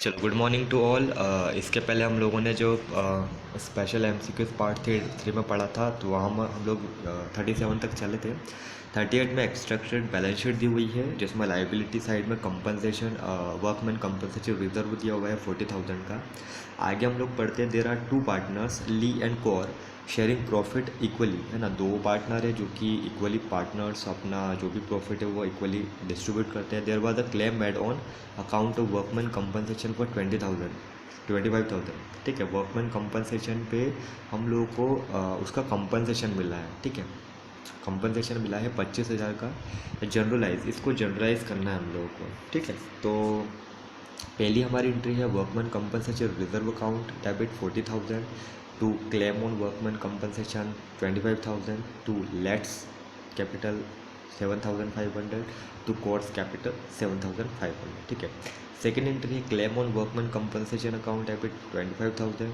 चलो, good morning to all. इसके पहले हम लोगों ने जो स्पेशल एमसीक्यूज पार्ट थ्री में पढ़ा था, तो वहाँ हम लोग 37 तक चले थे। 38 में एक्सट्रैक्टेड बैलेंस शीट दी हुई है, जिसमें लाइबिलिटी साइड में कंपनसेशन वर्कमैन कंपनसेशन रिजर्व दिया हुआ है 40,000 का। आगे हम लोग पढ़ते हैं, there are two partners Lee and Core sharing profit equally, है ना। दो पार्टनर है जो कि इक्वली पार्टनर्स अपना जो भी प्रॉफिट है वो इक्वली डिस्ट्रीब्यूट करते हैं। There was a claim made on account of workman compensation for 25,000, ठीक है। वर्कमैन कंपनसेशन पे हम लोगों को उसका कंपनसेशन मिला है, ठीक है। कंपनसेशन मिला है 25,000 का। जनरलाइज, इसको जनरलाइज करना है हम लोगों को, ठीक है। तो पहली हमारी एंट्री है workman compensation reserve account debit 40,000 to claim on workman compensation 25,000 to Lee's capital 7,500 to Core's capital 7,500, ठीक है। सेकेंड एंट्री है claim on workman compensation account debit 25,000,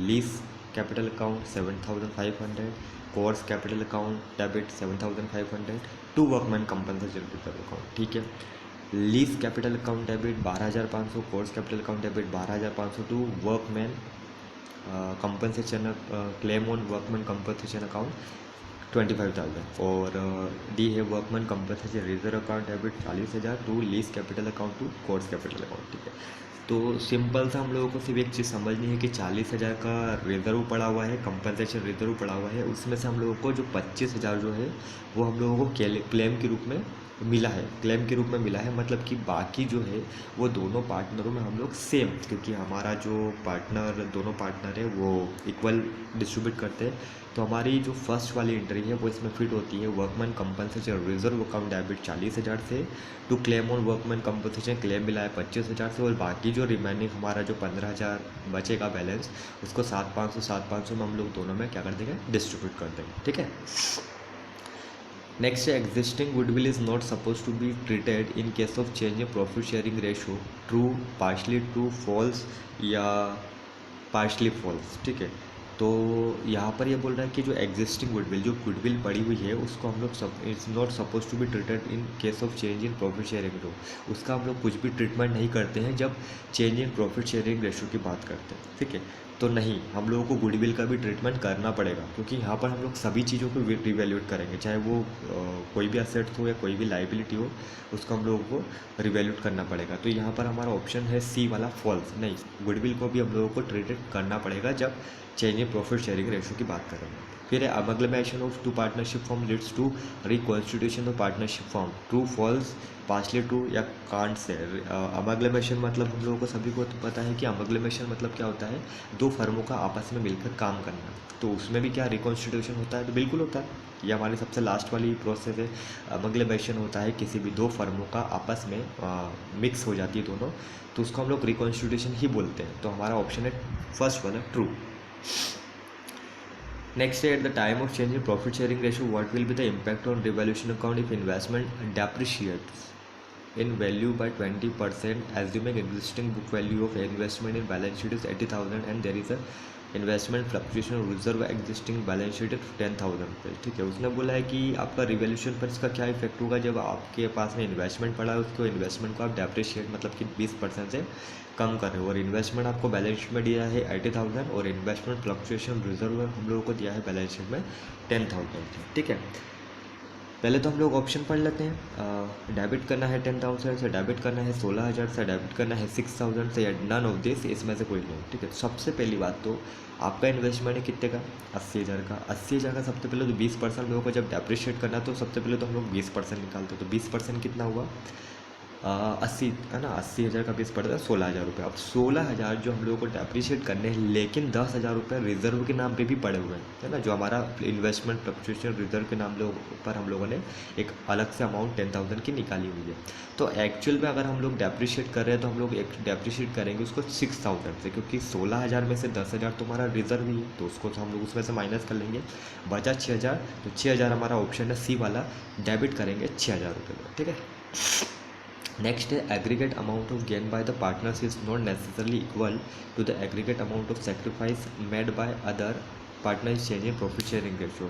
Lee's capital account 7,500, Core's capital account debit 7,500 to workman compensation reserve account, ठीक है। Lee's capital account debit 12,500, Core's capital account debit 12,500 to workman compensation claim on workman compensation account 25,000। और D है workman compensation reserve account debit 40,000 to Lee's capital account to Core's capital account, ठीक है। तो simple सा हम लोगों को सिर्फ एक चीज़ समझनी है कि 40,000 का रिजर्व पड़ा हुआ है, कंपनसेशन रिजर्व पड़ा हुआ है। उसमें से हम लोगों को जो 25,000 जो है वो हम लोगों को क्लेम के रूप में मिला है, क्लेम के रूप में मिला है। मतलब कि बाकी जो है वो दोनों पार्टनरों में हम लोग सेम, क्योंकि हमारा जो पार्टनर दोनों पार्टनर है वो इक्वल डिस्ट्रीब्यूट करते हैं। तो हमारी जो फर्स्ट वाली एंट्री है वो इसमें फिट होती है। Workman compensation reserve account debit 40,000 से to claim on workman compensation, claim मिला है 25,000 से, और बाकी जो रिमेनिंग हमारा जो 15,000 बचेगा बैलेंस, उसको 7,500 में हम लोग दोनों में क्या कर देंगे, डिस्ट्रीब्यूट कर देंगे, ठीक है। Next, existing goodwill is not suppose to be treated in case of change in profit sharing ratio, true, partially true, false या पार्शली फॉल्स, ठीक है। तो यहाँ पर ये बोल रहा है कि जो एग्जिस्टिंग गुडविल, जो गुडविल पड़ी हुई है, उसको हम लोग it's not suppose to be treated in case of change in profit sharing ratio. उसका हम लोग कुछ भी ट्रीटमेंट नहीं करते हैं जब change in profit sharing ratio की बात करते हैं, ठीक है। तो नहीं, हम लोगों को गुडविल का भी ट्रीटमेंट करना पड़ेगा, क्योंकि यहाँ पर हम लोग सभी चीज़ों को रिवैल्यूएट करेंगे, चाहे वो कोई भी असेट हो या कोई भी लाइबिलिटी हो, उसको हम लोगों को रिवैल्यूएट करना पड़ेगा। तो यहाँ पर हमारा ऑप्शन है सी वाला फॉल्स। नहीं, गुडविल को भी हम लोगों को ट्रीटेड करना पड़ेगा जब change in profit sharing ratio की बात करेंगे। फिर है amalgamation of two partnership firm leads to reconstitution of partnership firm, true, false, partially true या कांट से। अमगलमेशन मतलब हम लोगों को सभी को पता है कि अमगलमेशन मतलब क्या होता है, दो फर्मों का आपस में मिलकर काम करना। तो उसमें भी क्या रिकॉन्स्टिट्यूशन होता है, तो बिल्कुल होता है। ये हमारी सबसे लास्ट वाली प्रोसेस है। अमगलमेशन होता है किसी भी दो फर्मों का आपस में मिक्स हो जाती है दोनों, तो उसको हम लोग रिकॉन्स्टिट्यूशन ही बोलते हैं। तो हमारा ऑप्शन है फर्स्ट वाला, true. Next, at the time of change in profit sharing ratio, what will be the impact on revaluation account if investment depreciates in value by 20%, assuming existing book value of investment in balance sheet is 80,000 and there is a investment fluctuation reserve existing balance sheet 10,000 रुपये, ठीक है। उसने बोला है कि आपका revaluation पर इसका क्या इफेक्ट होगा जब आपके पास में इन्वेस्टमेंट पड़ा है, उसको इन्वेस्टमेंट को आप डेप्रिशिएट मतलब कि 20% से कम कर रहे हो, और इन्वेस्टमेंट आपको बैलेंस शीट में दिया है 80,000 और इन्वेस्टमेंट फ्लक्चुएशन रिजर्व हम लोगों को दिया है बैलेंस शीट में 10,000, ठीक है। पहले तो हम लोग ऑप्शन पढ़ लेते हैं। डेबिट करना है 10,000 से, डेबिट करना है 16,000 से, डेबिट करना है 6,000 से, या नन ऑफ दिस, इसमें से कोई नहीं, ठीक है। सबसे पहली बात तो आपका इन्वेस्टमेंट है कितने का, 80,000 का। 80,000 का सबसे पहले तो 20% लोगों को जब डेप्रिशिएट करना, तो सबसे पहले तो हम लोग 20% निकालते, तो 20% कितना हुआ, 80, है ना। 80,000 का बेस पड़ता है 16,000 रुपये। अब 16,000 जो हम लोगों को डेप्रिशिएट करने हैं, लेकिन 10,000 रुपये रिजर्व के नाम पे भी पड़े हुए हैं, है ना। जो हमारा इन्वेस्टमेंट फ्लक्चुएशन रिजर्व के नाम पर हम लोगों ने एक अलग से अमाउंट 10,000 की निकाली हुई है। तो एक्चुअल में अगर हम लोग डेप्रिशिएट कर रहे हैं तो हम लोग एक डेप्रिशिएट करेंगे उसको 6,000 से, क्योंकि 16,000 में से 10,000 तो हमारा रिजर्व ही है, तो उसको तो हम लोग उसमें से माइनस कर लेंगे, बचा 6,000। तो 6,000 हमारा ऑप्शन है सी वाला, डेबिट करेंगे 6,000 रुपये में, ठीक है। नेक्स्ट है aggregate amount of gain by the partners is not necessarily equal to the aggregate amount of sacrifice made by other partners change in profit sharing ratio.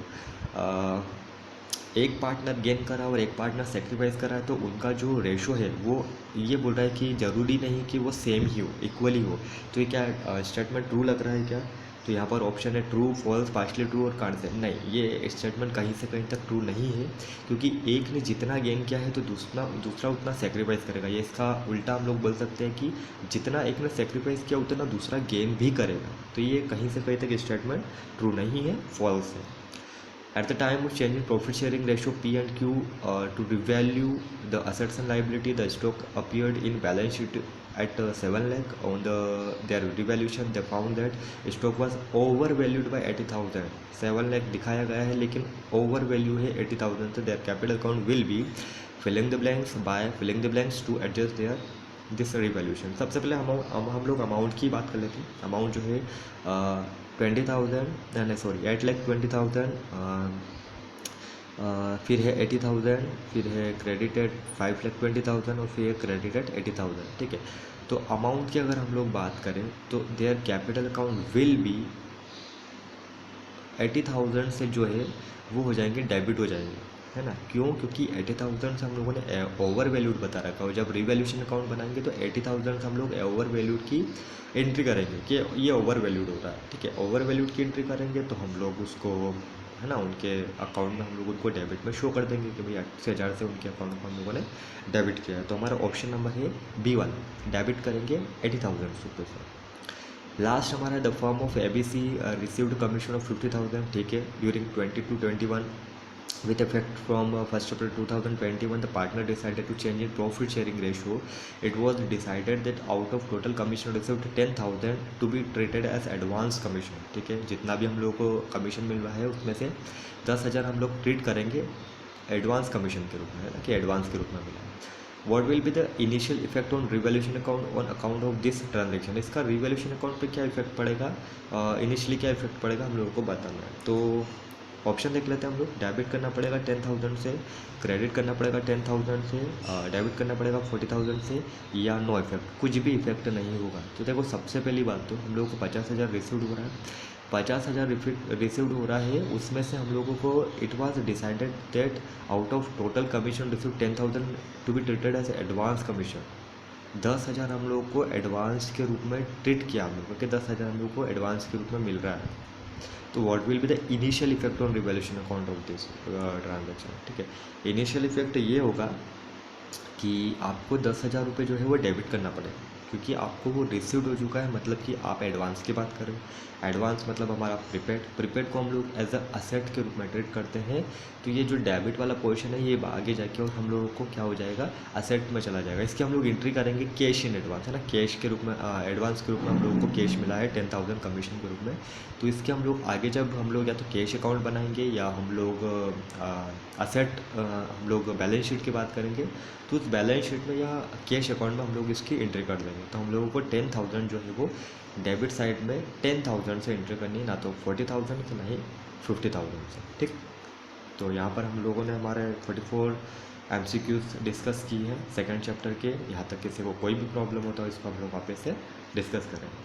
एक पार्टनर गेन करा और एक पार्टनर सेक्रीफाइस करा है, तो उनका जो रेशो है वो ये बोल रहा है कि ज़रूरी नहीं कि वो सेम ही हो, इक्वली हो। तो ये क्या स्टेटमेंट ट्रू लग रहा है क्या? तो यहाँ पर ऑप्शन है ट्रू, फॉल्स, पार्शली ट्रू और कांट से। नहीं, ये स्टेटमेंट कहीं से कहीं तक ट्रू नहीं है, क्योंकि एक ने जितना गेन किया है तो दूसरा उतना सेक्रीफाइस करेगा। ये इसका उल्टा हम लोग बोल सकते हैं कि जितना एक ने सेक्रीफाइस किया उतना दूसरा गेन भी करेगा। तो ये कहीं से कहीं तक स्टेटमेंट ट्रू नहीं है, फॉल्स है। At the time of changing profit sharing ratio P and Q to revalue the assets and liability, the stock appeared in balance sheet at 7 lakh. On their revaluation, they found that stock was overvalued by 80,000. 7 lakh दिखाया गया है लेकिन over value है 80,000। तो their capital account will be filling the blanks by filling the blanks to adjust their this revaluation. सबसे पहले हम लोग अमाउंट की बात कर लेते हैं। अमाउंट जो है 20,000, नहीं सॉरी 8,20,000, फिर है 80,000, फिर है क्रेडिटेड 5,20,000 और फिर क्रेडिटेड 80,000। ठीक है, तो अमाउंट की अगर हम लोग बात करें तो their capital account will be 80,000 से जो है वो हो जाएंगे, डेबिट हो जाएंगे, है ना। क्यों? क्योंकि 80,000 से हम लोगों ने ओवर वैल्यूड बता रखा है। जब रिवैल्यूशन अकाउंट बनाएंगे तो 80,000 से हम लोग ओवर वैल्यूड की एंट्री करेंगे कि ये ओवर वैल्यूड हो रहा है। ठीक है, ओवर वैल्यूड की एंट्री करेंगे तो हम लोग उसको, है ना, उनके अकाउंट में हम लोग उनको डेबिट में शो कर देंगे कि भाई 80,000 से उनके अकाउंट में हम लोगों ने डेबिट किया है। तो हमारा ऑप्शन नंबर है B1, डेबिट करेंगे 80,000 रुपये से। लास्ट हमारा the firm of ABC received commission of 50,000, ठीक है, during 20 to 21 with effect from 1st April 2021. The partner decided to change in profit sharing ratio. It was decided that out of total commission received 10,000 to be treated as advance commission. ठीक है, जितना भी हम लोग को commission मिल रहा है उसमें से 10,000 हम लोग ट्रीट करेंगे एडवांस कमीशन के रूप में, है ना, कि एडवांस के रूप में मिला है। What will be the initial effect on revaluation account on account of this transaction? इसका रिवैल्यूशन अकाउंट पे क्या इफेक्ट पड़ेगा, इनिशियली क्या इफेक्ट पड़ेगा हम लोगों को बताना है। तो ऑप्शन देख लेते हैं हम लोग। डेबिट करना पड़ेगा 10,000 से, क्रेडिट करना पड़ेगा 10,000 से, डेबिट करना पड़ेगा 40,000 से, या नो इफेक्ट, कुछ भी इफेक्ट नहीं होगा। तो देखो, सबसे पहली बात तो हम लोगों को 50,000 रिसीव्ड हो रहा है। 50,000 रिसीव्ड हो रहा है, उसमें से हम लोगों को it was decided that out of total commission received 10,000 to be treated as advance commission. 10,000 हम लोगों को एडवांस के रूप में ट्रीट किया हम लोग, कि 10,000 हम लोग को एडवांस के रूप में मिल रहा है। तो what will be the initial effect on revaluation account of this transaction. ठीक है, इनिशियल इफेक्ट ये होगा कि आपको 10,000 रुपये जो है वो डेबिट करना पड़ेगा, क्योंकि आपको वो रिसीव्ड हो चुका है। मतलब कि आप एडवांस की बात करें, एडवांस मतलब हमारा प्रीपेड को हम लोग एज अ असेट के रूप में ट्रीट करते हैं। तो ये जो डेबिट वाला पोर्शन है ये आगे जाके और हम लोगों को क्या हो जाएगा, असेट में चला जाएगा। इसकी हम लोग एंट्री करेंगे कैश इन एडवांस, है ना, कैश के रूप में, एडवांस के रूप में हम लोगों को कैश मिला है 10,000 कमीशन के रूप में। तो इसके हम लोग आगे जब हम लोग या तो कैश अकाउंट बनाएंगे या हम लोग असेट, हम लोग बैलेंस शीट की बात करेंगे, तो उस बैलेंस शीट में या कैश अकाउंट में हम लोग इसकी एंट्री कर देंगे। तो हम लोगों को 10,000 जो है वो डेबिट साइड में 10,000 से एंट्री करनी है, ना तो 40,000 से, ना ही 50,000 से। ठीक, तो यहाँ पर हम लोगों ने हमारे 44 MCQs डिस्कस की हैं सेकंड चैप्टर के। यहाँ तक किसी को कोई भी प्रॉब्लम होता है इसको हम लोग वापस से डिस्कस करेंगे।